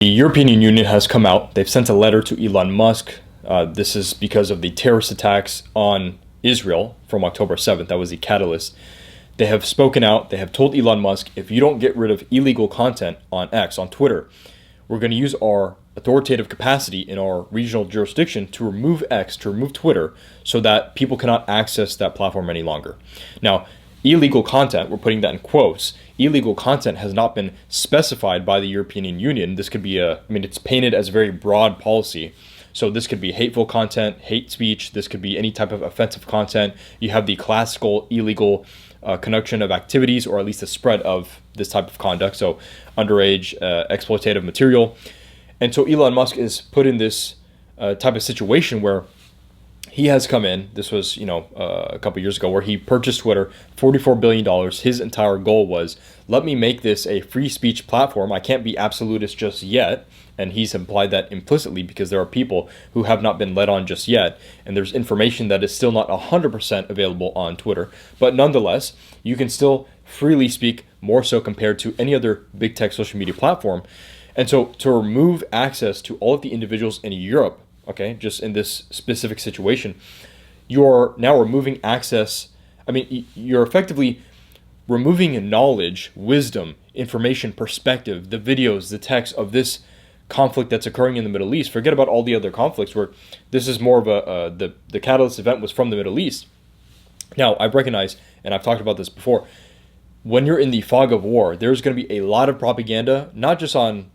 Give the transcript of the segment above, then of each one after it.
The European Union has come out. They've sent a letter to Elon Musk. This is because of the terrorist attacks on Israel from October 7th. That was the catalyst. They have spoken out. They have told Elon Musk, if you don't get rid of illegal content on X, on Twitter, we're going to use our authoritative capacity in our regional jurisdiction to remove X, to remove Twitter, so that people cannot access that platform any longer. Now, illegal content, we're putting that in quotes, illegal content has not been specified by the European Union. This could be it's painted as a very broad policy. So this could be hateful content, hate speech. This could be any type of offensive content. You have the classical illegal conduction of activities, or at least the spread of this type of conduct. So underage, exploitative material. And so Elon Musk is put in this type of situation where he has come in. This was, a couple years ago, where he purchased Twitter, $44 billion. His entire goal was, let me make this a free speech platform. I can't be absolutist just yet. And he's implied that implicitly because there are people who have not been let on just yet. And there's information that is still not 100% available on Twitter. But nonetheless, you can still freely speak, more so compared to any other big tech social media platform. And so to remove access to all of the individuals in Europe, okay, just in this specific situation, you're now removing access. You're effectively removing knowledge, wisdom, information, perspective, the videos, the text of this conflict that's occurring in the Middle East. Forget about all the other conflicts where this is more of the catalyst event was from the Middle East. Now, I recognize, and I've talked about this before, when you're in the fog of war, there's going to be a lot of propaganda, not just on,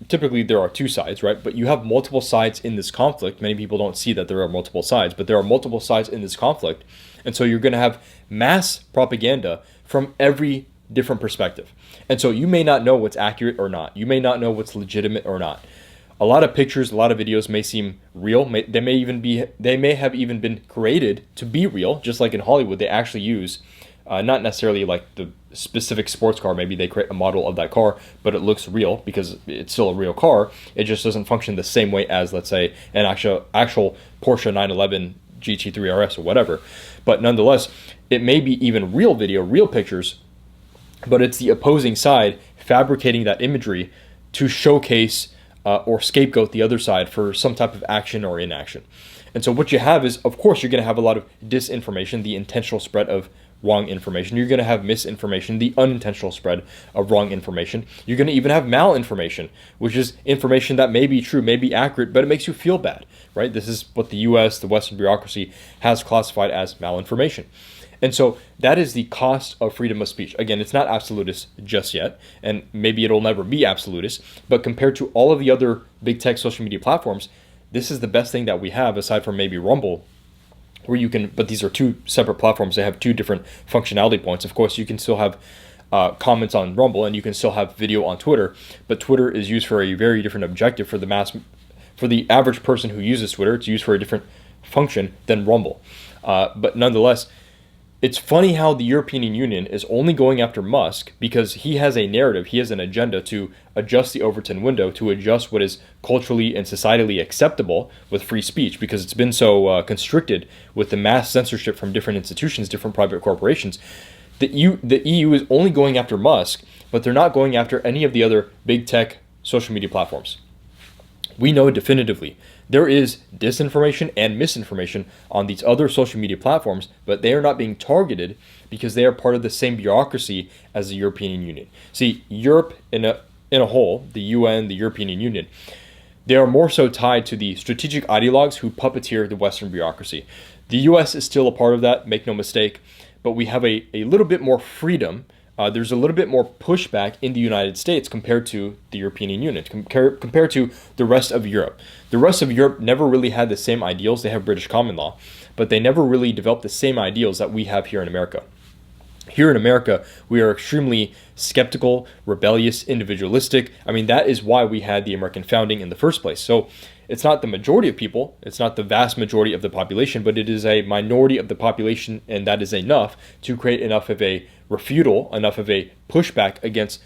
typically there are two sides, right? But you have multiple sides in this conflict. Many people don't see that there are multiple sides, but there are multiple sides in this conflict. And so you're going to have mass propaganda from every different perspective. And so you may not know what's accurate or not. You may not know what's legitimate or not. A lot of pictures, a lot of videos may seem real. They may have even been created to be real, just like in Hollywood. They actually use not necessarily like the specific sports car. Maybe they create a model of that car, but it looks real because it's still a real car. It just doesn't function the same way as, let's say, an actual Porsche 911 GT3 RS or whatever. But nonetheless, it may be even real video, real pictures, but it's the opposing side fabricating that imagery to showcase or scapegoat the other side for some type of action or inaction. And so what you have is, of course, you're going to have a lot of disinformation, the intentional spread of wrong information. You're going to have misinformation, the unintentional spread of wrong information. You're going to even have malinformation, which is information that may be true, may be accurate, but it makes you feel bad, right? This is what the US, the Western bureaucracy, has classified as malinformation. And so that is the cost of freedom of speech. Again, it's not absolutist just yet, and maybe it'll never be absolutist, but compared to all of the other big tech social media platforms, this is the best thing that we have, aside from maybe Rumble, where you can, but these are two separate platforms. They have two different functionality points. Of course, you can still have comments on Rumble, and you can still have video on Twitter, but Twitter is used for a very different objective for the average person who uses Twitter. It's used for a different function than Rumble. But nonetheless, it's funny how the European Union is only going after Musk because he has a narrative, he has an agenda to adjust the Overton window, to adjust what is culturally and societally acceptable with free speech, because it's been so constricted with the mass censorship from different institutions, different private corporations. The EU is only going after Musk, but they're not going after any of the other big tech social media platforms. We know definitively there is disinformation and misinformation on these other social media platforms, but they are not being targeted because they are part of the same bureaucracy as the European Union. See, Europe in a whole, the UN, the European Union, they are more so tied to the strategic ideologues who puppeteer the Western bureaucracy. The US is still a part of that, make no mistake, but we have a little bit more freedom. There's a little bit more pushback in the United States compared to the European Union, compared to the rest of Europe. The rest of Europe never really had the same ideals. They have British common law, but they never really developed the same ideals that we have here in America. Here in America, we are extremely skeptical, rebellious, individualistic. That is why we had the American founding in the first place. So it's not the majority of people, it's not the vast majority of the population, but it is a minority of the population, and that is enough to create enough of a refutal, enough of a pushback against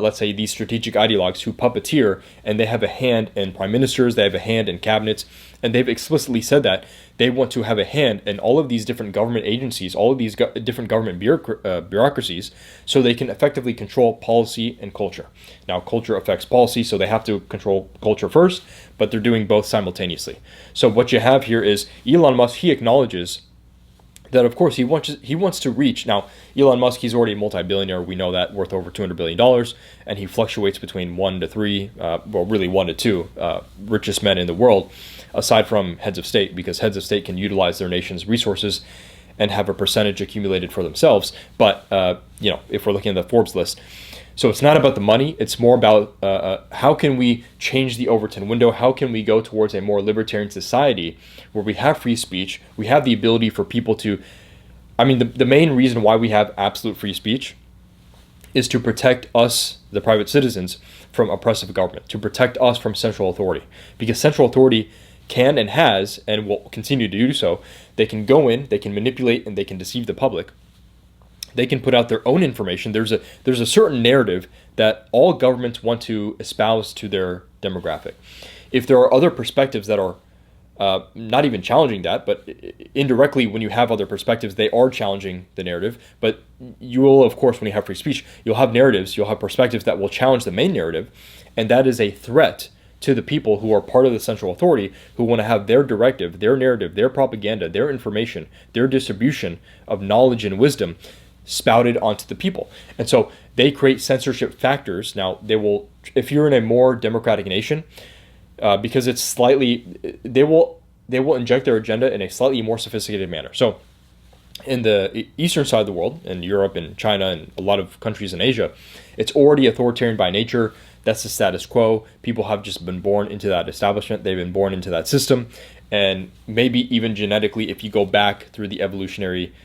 let's say, these strategic ideologues who puppeteer, and they have a hand in prime ministers, they have a hand in cabinets, and they've explicitly said that they want to have a hand in all of these different government agencies, all of these different government bureaucracies, so they can effectively control policy and culture. Now, culture affects policy, so they have to control culture first, but they're doing both simultaneously. So what you have here is Elon Musk, he acknowledges that, of course, he wants to reach. Now, Elon Musk, he's already a multi-billionaire. We know that, worth over $200 billion, and he fluctuates between 1 to 3, well, really 1 to 2 richest men in the world, aside from heads of state, because heads of state can utilize their nation's resources and have a percentage accumulated for themselves. But, if we're looking at the Forbes list, so it's not about the money. It's more about how can we change the Overton window? How can we go towards a more libertarian society where we have free speech? We have the ability for people to, the main reason why we have absolute free speech is to protect us, the private citizens, from oppressive government, to protect us from central authority. Because central authority can and has and will continue to do so. They can go in, they can manipulate, and they can deceive the public. They can put out their own information. There's a certain narrative that all governments want to espouse to their demographic. If there are other perspectives that are not even challenging that, but indirectly, when you have other perspectives, they are challenging the narrative. But you will, of course, when you have free speech, you'll have narratives, you'll have perspectives that will challenge the main narrative, and that is a threat to the people who are part of the central authority, who want to have their directive, their narrative, their propaganda, their information, their distribution of knowledge and wisdom spouted onto the people. And so they create censorship factors. Now, they will, if you're in a more democratic nation, because it's slightly, they will inject their agenda in a slightly more sophisticated manner. So in the eastern side of the world, in Europe and China and a lot of countries in Asia, it's already authoritarian by nature. That's the status quo. People have just been born into that establishment. They've been born into that system. And maybe even genetically, if you go back through the evolutionary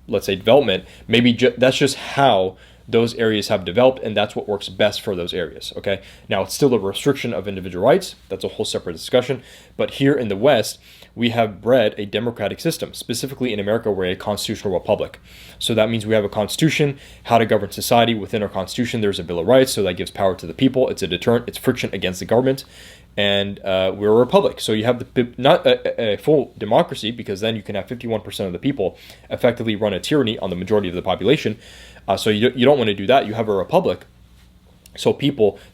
let's say development, maybe that's just how those areas have developed, and that's what works best for those areas. Okay, now it's still a restriction of individual rights. That's a whole separate discussion. But here in the West, we have bred a democratic system. Specifically in America, we're a constitutional republic. So that means we have a constitution, how to govern society. Within our constitution, there's a Bill of Rights, so that gives power to the people. It's a deterrent, it's friction against the government. And we're a republic. So you have not a full democracy, because then you can have 51% of the people effectively run a tyranny on the majority of the population. So you don't want to do that. You have a republic. So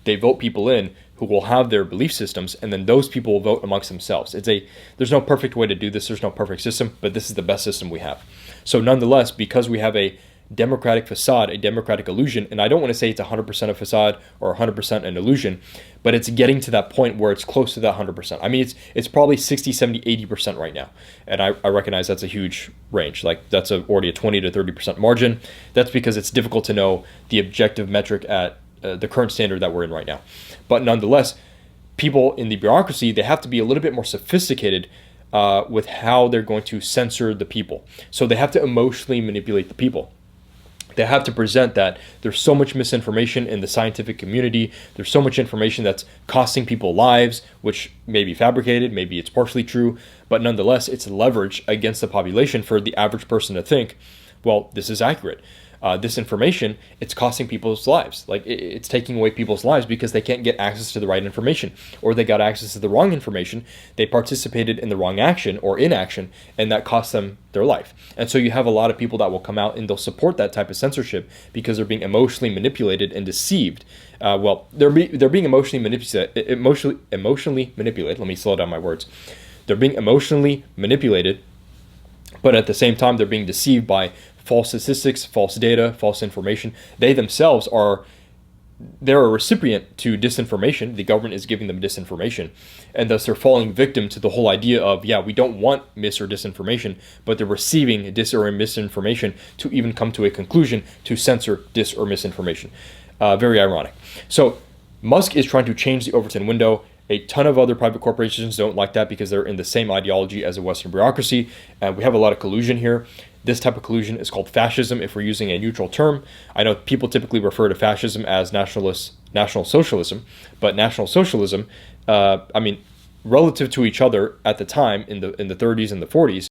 they vote people in who will have their belief systems, and then those people will vote amongst themselves. There's no perfect way to do this. There's no perfect system, but this is the best system we have. So nonetheless, because we have a democratic facade, a democratic illusion, and I don't want to say it's 100% a facade or 100% an illusion, but it's getting to that point where it's close to that 100%. It's probably 60, 70, 80% right now. And I recognize that's a huge range. Like, that's already a 20 to 30% margin. That's because it's difficult to know the objective metric at the current standard that we're in right now. But nonetheless, people in the bureaucracy, they have to be a little bit more sophisticated with how they're going to censor the people. So they have to emotionally manipulate the people. They have to present that there's so much misinformation in the scientific community. There's so much information that's costing people lives, which may be fabricated, maybe it's partially true, but nonetheless, it's leverage against the population for the average person to think, well, this is accurate. This information, it's costing people's lives. Like, it's taking away people's lives because they can't get access to the right information, or they got access to the wrong information. They participated in the wrong action or inaction, and that cost them their life. And so you have a lot of people that will come out and they'll support that type of censorship because they're being emotionally manipulated and deceived. They're being emotionally manipulated. Let me slow down my words. They're being emotionally manipulated, but at the same time, they're being deceived by false statistics, false data, false information. They themselves they're a recipient to disinformation. The government is giving them disinformation, and thus they're falling victim to the whole idea of, we don't want mis or disinformation, but they're receiving dis or misinformation to even come to a conclusion to censor dis or misinformation. Very ironic. So Musk is trying to change the Overton window. A ton of other private corporations don't like that because they're in the same ideology as a Western bureaucracy. And we have a lot of collusion here. This type of collusion is called fascism if we're using a neutral term. I know people typically refer to fascism as National Socialism, but National Socialism, relative to each other at the time in the 30s and the 40s,